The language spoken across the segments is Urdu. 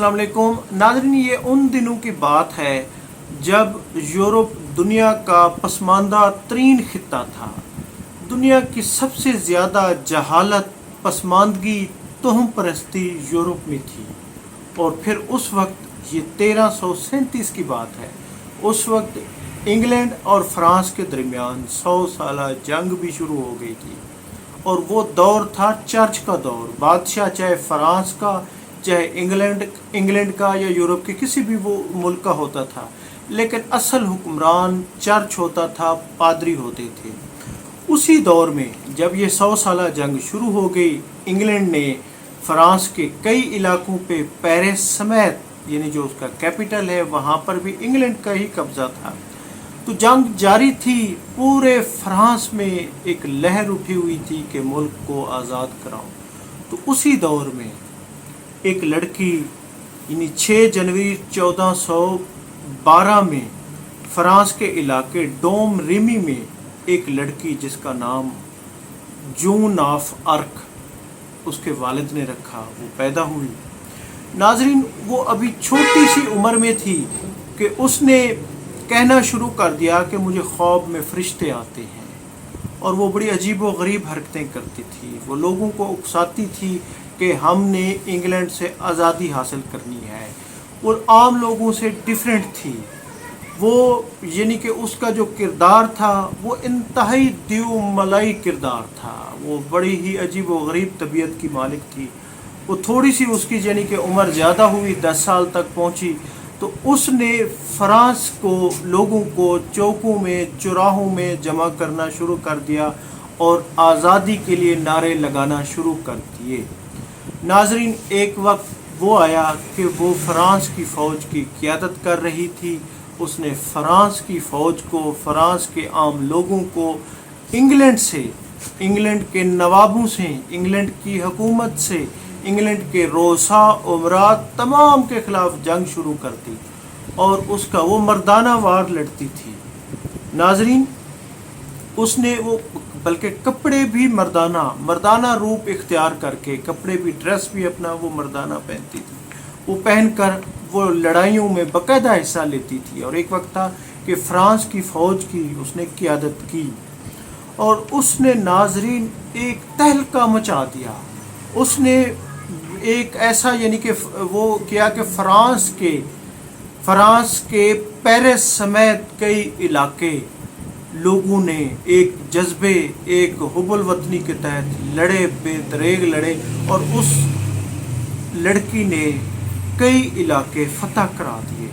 السلام علیکم ناظرین، یہ ان دنوں کی بات ہے جب یورپ دنیا کا پسماندہ ترین خطہ تھا۔ دنیا کی سب سے زیادہ جہالت، پسماندگی، توہم پرستی یورپ میں تھی۔ اور پھر اس وقت، یہ 1337 کی بات ہے، اس وقت انگلینڈ اور فرانس کے درمیان 100 سالہ جنگ بھی شروع ہو گئی تھی۔ اور وہ دور تھا چرچ کا دور۔ بادشاہ چاہے فرانس کا، چاہے انگلینڈ کا یا یورپ کے کسی بھی وہ ملک کا ہوتا تھا، لیکن اصل حکمران چرچ ہوتا تھا، پادری ہوتے تھے۔ اسی دور میں جب یہ 100 سالہ جنگ شروع ہو گئی، انگلینڈ نے فرانس کے کئی علاقوں پہ پیرس سمیت، یعنی جو اس کا کیپٹل ہے، وہاں پر بھی انگلینڈ کا ہی قبضہ تھا۔ تو جنگ جاری تھی، پورے فرانس میں ایک لہر اٹھی ہوئی تھی کہ ملک کو آزاد کراؤ۔ تو اسی دور میں ایک لڑکی، یعنی 6 جنوری 1412 میں فرانس کے علاقے ڈوم ریمی میں ایک لڑکی جس کا نام جون آف آرک اس کے والد نے رکھا، وہ پیدا ہوئی۔ ناظرین، وہ ابھی چھوٹی سی عمر میں تھی کہ اس نے کہنا شروع کر دیا کہ مجھے خواب میں فرشتے آتے ہیں، اور وہ بڑی عجیب و غریب حرکتیں کرتی تھی۔ وہ لوگوں کو اکساتی تھی کہ ہم نے انگلینڈ سے آزادی حاصل کرنی ہے، اور عام لوگوں سے ڈیفرنٹ تھی وہ، یعنی کہ اس کا جو کردار تھا وہ انتہائی دیو ملائی کردار تھا۔ وہ بڑی ہی عجیب و غریب طبیعت کی مالک تھی۔ وہ تھوڑی سی اس کی یعنی کہ عمر زیادہ ہوئی، 10 سال تک پہنچی، تو اس نے فرانس کو، لوگوں کو چوکوں میں، چوراہوں میں جمع کرنا شروع کر دیا اور آزادی کے لیے نعرے لگانا شروع کر دیے۔ ناظرین، ایک وقت وہ آیا کہ وہ فرانس کی فوج کی قیادت کر رہی تھی۔ اس نے فرانس کی فوج کو، فرانس کے عام لوگوں کو انگلینڈ سے، انگلینڈ کے نوابوں سے، انگلینڈ کی حکومت سے، انگلینڈ کے روسا امراء تمام کے خلاف جنگ شروع کر دی، اور اس کا وہ مردانہ وار لڑتی تھی۔ ناظرین، اس نے وہ بلکہ کپڑے بھی مردانہ روپ اختیار کر کے، کپڑے بھی، ڈریس بھی اپنا وہ مردانہ پہنتی تھی۔ وہ پہن کر وہ لڑائیوں میں باقاعدہ حصہ لیتی تھی، اور ایک وقت تھا کہ فرانس کی فوج کی اس نے قیادت کی، اور اس نے ناظرین ایک تہلکہ مچا دیا۔ اس نے ایک ایسا یعنی کہ وہ کیا کہ فرانس کے پیرس سمیت کئی علاقے لوگوں نے ایک جذبے، ایک حب الوطنی کے تحت لڑے، بے دریغ لڑے، اور اس لڑکی نے کئی علاقے فتح کرا دیے۔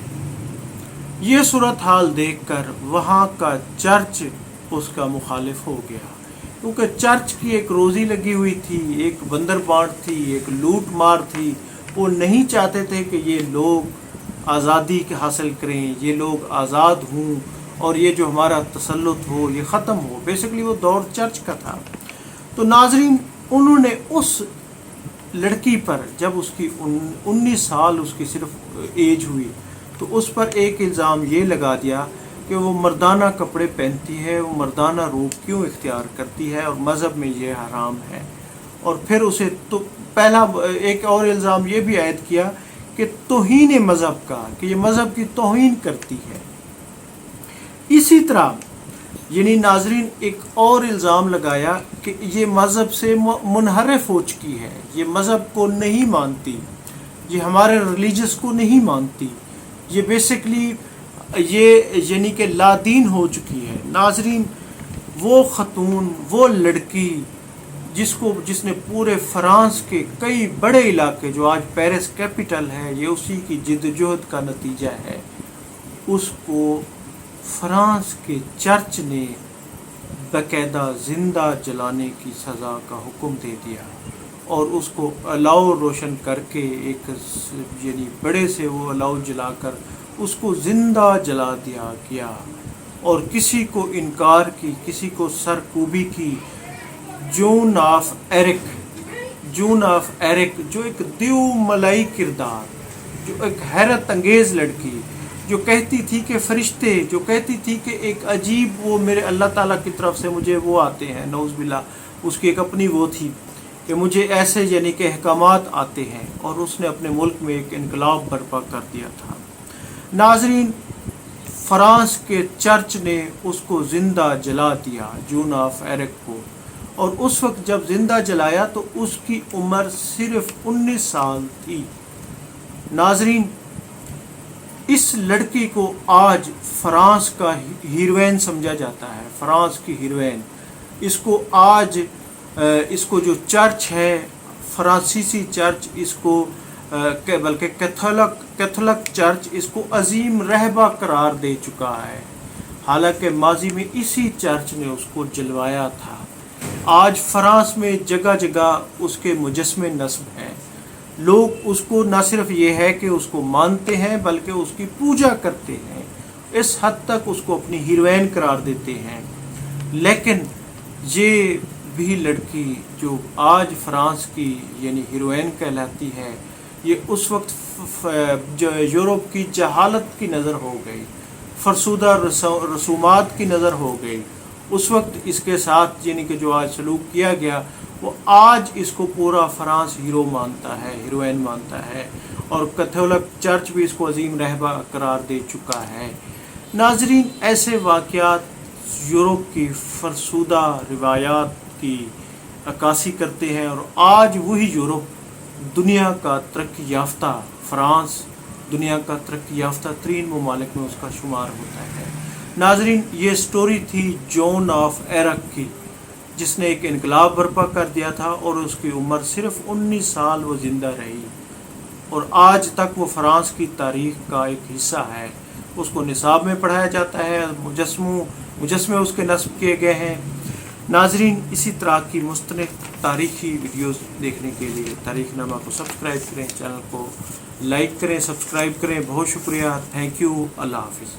یہ صورتحال دیکھ کر وہاں کا چرچ اس کا مخالف ہو گیا، کیونکہ چرچ کی ایک روزی لگی ہوئی تھی، ایک بندر بانٹ تھی، ایک لوٹ مار تھی۔ وہ نہیں چاہتے تھے کہ یہ لوگ آزادی حاصل کریں، یہ لوگ آزاد ہوں، اور یہ جو ہمارا تسلط ہو یہ ختم ہو۔ بیسیکلی وہ دور چرچ کا تھا۔ تو ناظرین، انہوں نے اس لڑکی پر، جب اس کی 19 سال اس کی صرف ایج ہوئی، تو اس پر ایک الزام یہ لگا دیا کہ وہ مردانہ کپڑے پہنتی ہے، وہ مردانہ روپ کیوں اختیار کرتی ہے، اور مذہب میں یہ حرام ہے۔ اور پھر اسے تو پہلا ایک اور الزام یہ بھی عائد کیا کہ توہین مذہب کا، کہ یہ مذہب کی توہین کرتی ہے۔ اسی طرح یعنی ناظرین ایک اور الزام لگایا کہ یہ مذہب سے منحرف ہو چکی ہے، یہ مذہب کو نہیں مانتی، یہ ہمارے ریلیجس کو نہیں مانتی، یہ بیسیکلی یہ یعنی کہ لا دین ہو چکی ہے۔ ناظرین، وہ خاتون، وہ لڑکی جس نے پورے فرانس کے کئی بڑے علاقے، جو آج پیرس کیپٹل ہے، یہ اسی کی جدوجہد کا نتیجہ ہے، اس کو فرانس کے چرچ نے باقاعدہ زندہ جلانے کی سزا کا حکم دے دیا، اور اس کو الاؤ روشن کر کے ایک یعنی بڑے سے وہ الاؤ جلا کر اس کو زندہ جلا دیا گیا، اور کسی کو انکار کی، کسی کو سرکوبی کی۔ جون آف ایرک جو ایک دیو ملائی کردار، جو ایک حیرت انگیز لڑکی، جو کہتی تھی کہ فرشتے، جو کہتی تھی کہ ایک عجیب وہ میرے اللہ تعالیٰ کی طرف سے مجھے وہ آتے ہیں، نعوذ باللہ، اس کی ایک اپنی وہ تھی کہ مجھے ایسے یعنی کہ احکامات آتے ہیں، اور اس نے اپنے ملک میں ایک انقلاب برپا کر دیا تھا۔ ناظرین، فرانس کے چرچ نے اس کو زندہ جلا دیا، جون آف ایرک کو، اور اس وقت جب زندہ جلایا تو اس کی عمر صرف 19 سال تھی۔ ناظرین، اس لڑکی کو آج فرانس کا ہیروین سمجھا جاتا ہے، فرانس کی ہیروین۔ اس کو آج اس کو جو چرچ ہے، فرانسیسی چرچ، اس کو بلکہ کیتھولک چرچ اس کو عظیم رہبہ قرار دے چکا ہے، حالانکہ ماضی میں اسی چرچ نے اس کو جلوایا تھا۔ آج فرانس میں جگہ جگہ اس کے مجسمے نصب ہیں۔ لوگ اس کو نہ صرف یہ ہے کہ اس کو مانتے ہیں بلکہ اس کی پوجا کرتے ہیں، اس حد تک اس کو اپنی ہیروین قرار دیتے ہیں۔ لیکن یہ بھی لڑکی جو آج فرانس کی یعنی ہیروین کہلاتی ہے، یہ اس وقت یورپ کی جہالت کی نظر ہو گئی، فرسودہ رسومات کی نظر ہو گئی۔ اس وقت اس کے ساتھ یعنی کہ جو آج سلوک کیا گیا، وہ آج اس کو پورا فرانس ہیرو مانتا ہے، ہیروین مانتا ہے، اور کیتھولک چرچ بھی اس کو عظیم رہبہ قرار دے چکا ہے۔ ناظرین، ایسے واقعات یورپ کی فرسودہ روایات کی عکاسی کرتے ہیں، اور آج وہی یورپ دنیا کا ترقی یافتہ، فرانس دنیا کا ترقی یافتہ ترین ممالک میں اس کا شمار ہوتا ہے۔ ناظرین، یہ سٹوری تھی جون آف ایرک کی، جس نے ایک انقلاب برپا کر دیا تھا، اور اس کی عمر صرف 19 سال وہ زندہ رہی، اور آج تک وہ فرانس کی تاریخ کا ایک حصہ ہے۔ اس کو نصاب میں پڑھایا جاتا ہے، مجسمے اس کے نصب کیے گئے ہیں۔ ناظرین، اسی طرح کی مستند تاریخی ویڈیوز دیکھنے کے لیے تاریخ نامہ کو سبسکرائب کریں، چینل کو لائک کریں، سبسکرائب کریں۔ بہت شکریہ، تھینک یو، اللہ حافظ۔